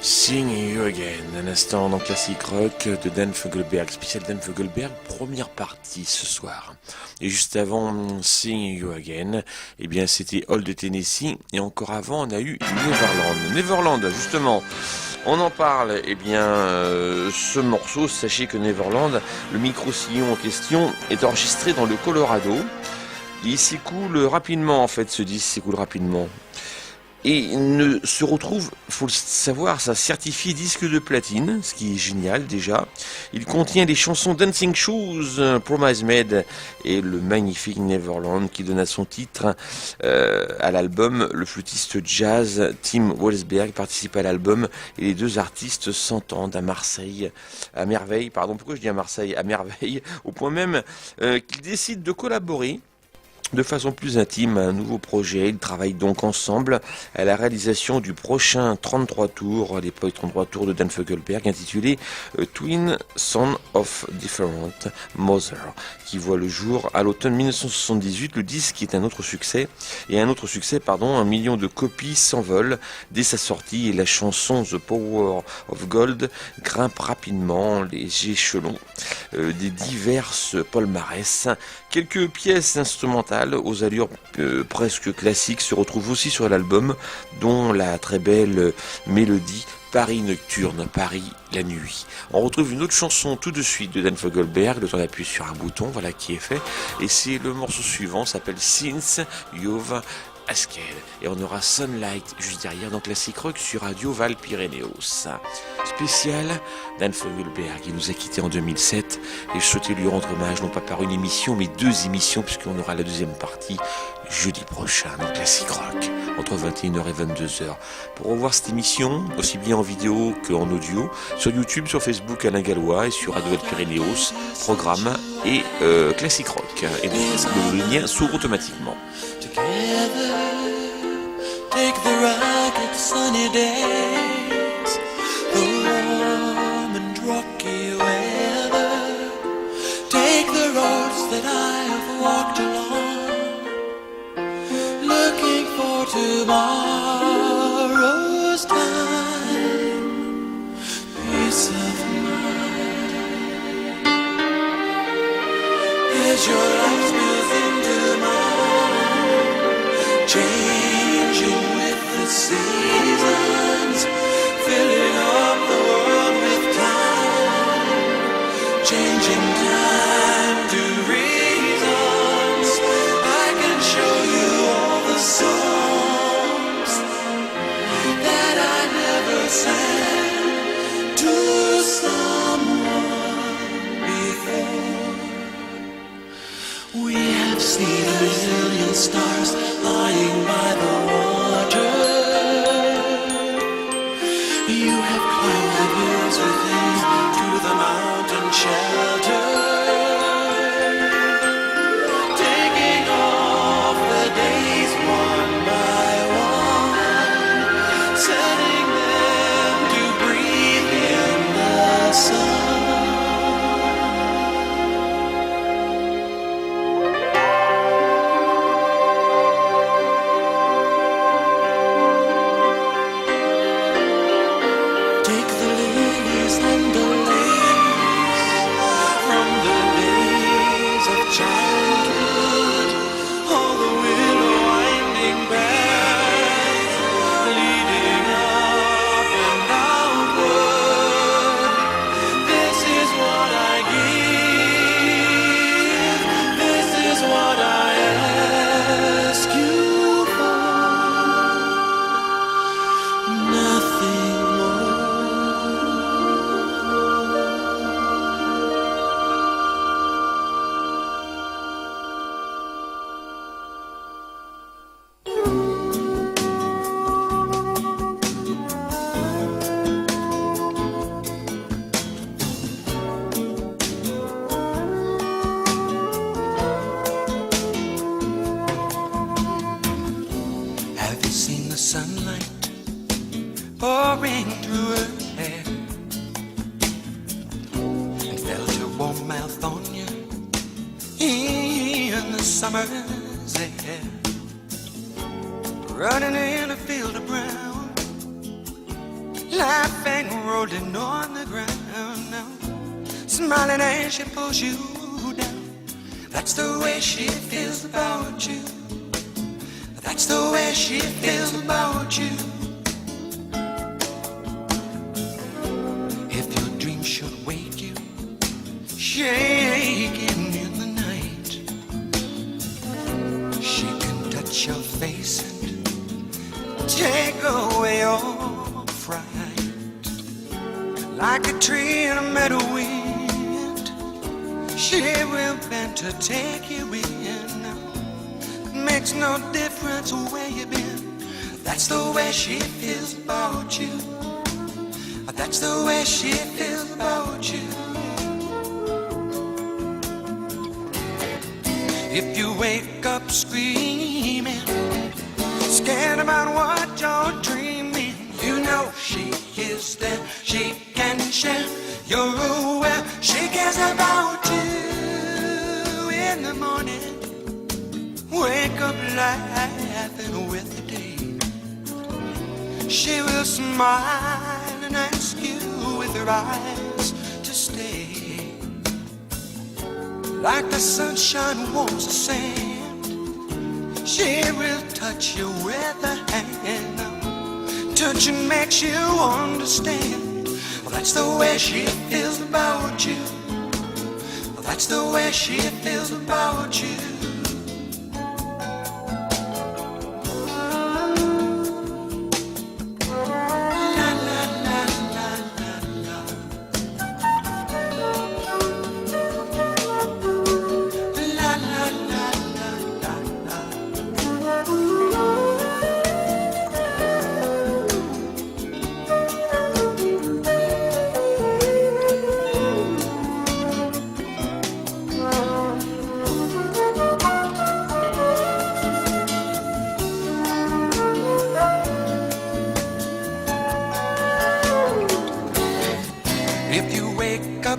Seeing You Again, un instant dans Classic Rock de Dan Fogelberg, spécial Dan Fogelberg, première partie ce soir. Et juste avant Seeing You Again, eh bien c'était Hall de Tennessee, et encore avant on a eu Neverland. Neverland, justement, on en parle, eh bien ce morceau, sachez que Neverland, le micro-sillon en question, est enregistré dans le Colorado. Il s'écoule rapidement en fait, ce disque s'écoule rapidement. Et ne se retrouve, faut le savoir, ça certifié disque de platine, ce qui est génial déjà. Il contient les chansons Dancing Shoes, Promise Made et le magnifique Neverland qui donne à son titre à l'album. Le flûtiste jazz Tim Welsberg participe à l'album et les deux artistes s'entendent à merveille, pourquoi je dis à Marseille, à merveille, au point même qu'ils décident de collaborer de façon plus intime à un nouveau projet. Ils travaillent donc ensemble à la réalisation du prochain 33 tours, à l'époque 33 tours de Dan Fogelberg, intitulé Twin Son of Different Mother, qui voit le jour à l'automne 1978. Le disque est un autre succès, 1 million de copies s'envolent dès sa sortie et la chanson The Power of Gold grimpe rapidement les échelons des diverses palmarès. Quelques pièces instrumentales aux allures presque classiques se retrouvent aussi sur l'album, dont la très belle mélodie Paris Nocturne, Paris la nuit. On retrouve une autre chanson tout de suite de Dan Fogelberg, le temps d'appuyer sur un bouton, voilà qui est fait, et c'est le morceau suivant, s'appelle Since You've Asked, et on aura Sunlight juste derrière dans Classic Rock sur Radio Val Pyrénéos. Spécial Dan Fogelberg, il nous a quittés en 2007 et je souhaitais lui rendre hommage non pas par une émission mais 2 émissions, puisqu'on aura la deuxième partie jeudi prochain dans Classic Rock entre 21h et 22h. Pour revoir cette émission aussi bien en vidéo qu'en audio sur YouTube, sur Facebook Alain Gallois et sur Radio Val Pyrénéos, programme et Classic Rock, et le lien s'ouvre automatiquement. Together, take the rugged sunny days, the warm and rocky weather. Take the roads that I have walked along, looking for tomorrow's time, peace of mind. As your life spills into mine, changing with the seasons, filling up the world with time, changing time to reasons. I can show you all the songs that I never sang to someone before. We have seen a million stars lying by the water. You have climbed the hills with me to the mountain shelter, taking off the days one by one, setting them to breathe in the sun. Pouring through her hair, and felt your warm mouth on you in the summer's air. Running in a field of brown, laughing, rolling on the ground now, smiling as she pulls you down. That's the way she feels about you. That's the way she feels about you. If your dream should wake you, shaking in the night, she can touch your face and take away your fright. Like a tree in a meadow wind, she will bend to take you in. Makes no difference where you've been. That's the way she feels about you. That's the way she feels about you. If you wake up screaming, scared about what you're dreaming, you know she is there. She can share. You're aware. She cares about you in the morning. Wake up laughing with the day. She will smile and ask you with her eyes to stay. Like the sunshine warms the sand, she will touch you with her hand. Touching makes you understand. Well, that's the way she feels about you. Well, that's the way she feels about you.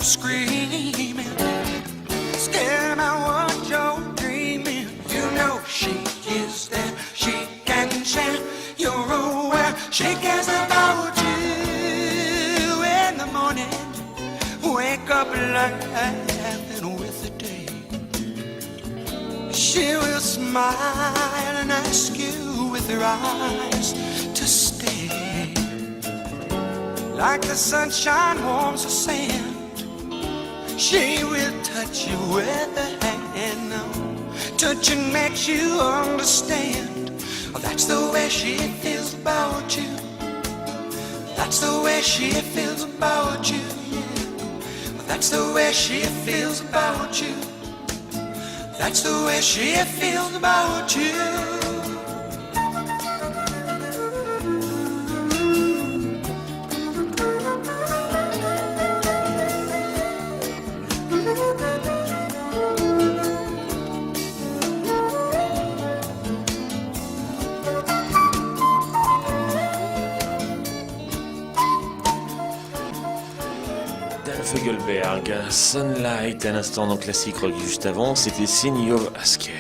Screaming, scared about what you're dreaming, you know she is there. She can share. You're aware. She cares about you in the morning. Wake up laughing with the day. She will smile and ask you with her eyes to stay. Like the sunshine warms the sand, she will touch you with her hand now. Touching makes you understand. Oh, that's the way she feels about you. That's the way she feels about you. Yeah. That's the way she feels about you. That's the way she feels about you. Fogelberg, Sunlight, à l'instant dans Classic Rock. Juste avant, c'était Senior Askel.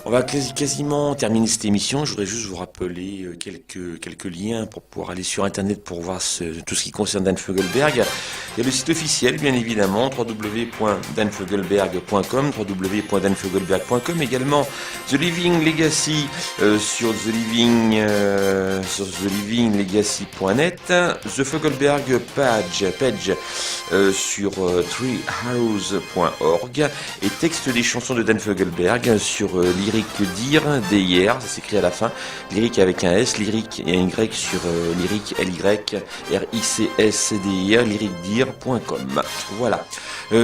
On va quasiment terminer cette émission. Je voudrais juste vous rappeler quelques liens pour pouvoir aller sur Internet pour voir tout ce qui concerne Dan Fogelberg. Il y a le site officiel, bien évidemment, www.danfogelberg.com, www.danfogelberg.com. Également The Living Legacy sur thelivinglegacy.net. The Fogelberg page sur treehouse.org. Et texte des chansons de Dan Fogelberg sur Lyric Dir, D-I-R, ça s'écrit à la fin, Lyric avec un S, Lyric et un Y sur Lyric, L-Y-R-I-C-S-D-I-R, lyricdir.com. Voilà.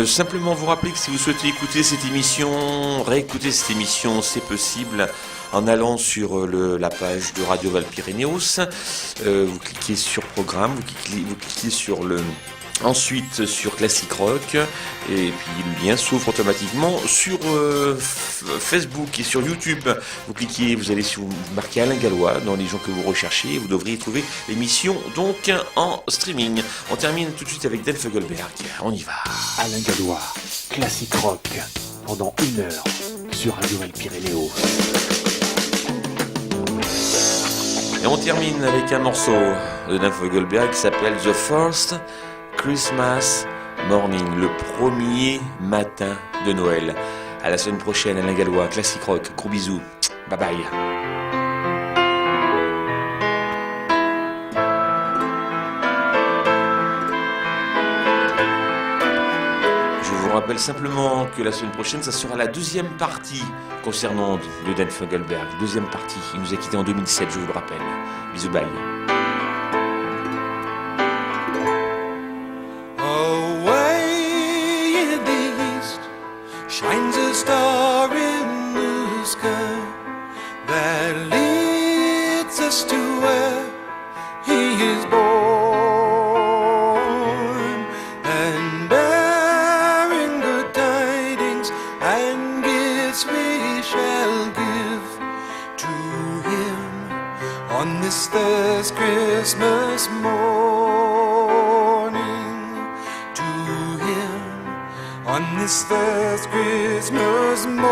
Simplement vous rappeler que si vous souhaitez écouter cette émission, réécouter cette émission, c'est possible en allant sur la page de Radio Valpyrénéos. Vous cliquez sur Programme, vous cliquez sur ensuite sur Classic Rock, et puis le lien s'ouvre automatiquement sur Facebook et sur YouTube. Vous cliquez, vous allez vous marquez Alain Gallois dans les gens que vous recherchez, et vous devriez trouver l'émission donc en streaming. On termine tout de suite avec Dan Fogelberg. On y va. Alain Gallois, Classic Rock, pendant 1 heure sur Radio Valpyrénéos. Et on termine avec un morceau de Dan Fogelberg qui s'appelle The First Christmas Morning, le premier matin de Noël. À la semaine prochaine, Alain Gallois, Classic Rock. Gros bisous. Bye bye. Je vous rappelle simplement que la semaine prochaine, ça sera la deuxième partie concernant de Dan Fogelberg. Deuxième partie. Il nous a quittés en 2007, je vous le rappelle. Bisous, bye. Away in the east shines a star in the sky that leads us to where he is born, and bearing good tidings and gifts we shall give to him on this first Christmas morning, to him on this first Christmas morning.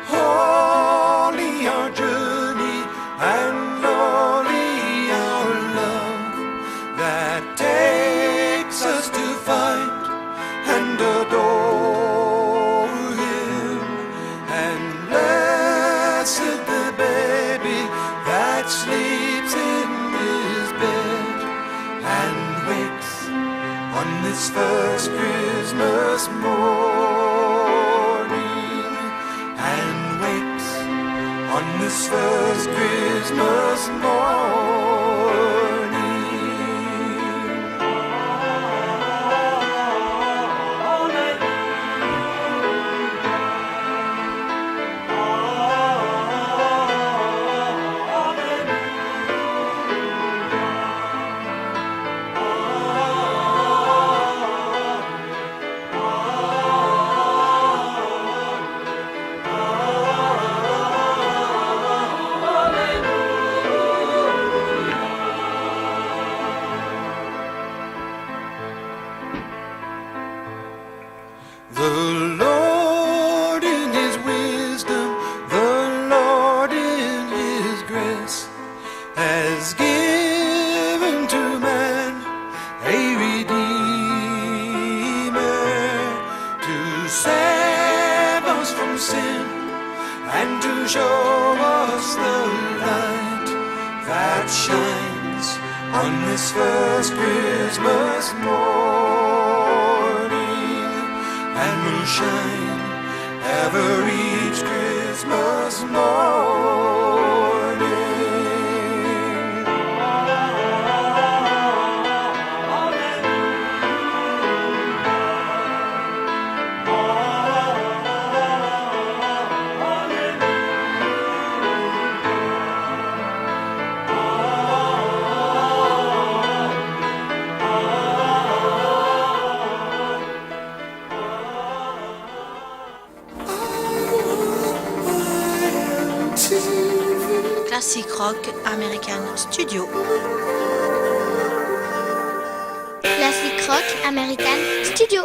Holy our journey and holy our love that takes us to find and adore him, and blessed the baby that sleeps in his bed and wakes on this first Christmas morning, and wakes on this first Christmas morning. The Lord in his wisdom, the Lord in his grace, has given to man a Redeemer to save us from sin and to show us the light that shines on this first Christmas morning, and will shine ever each Christmas morning. Classic Rock American Studio. Classic Rock American Studio.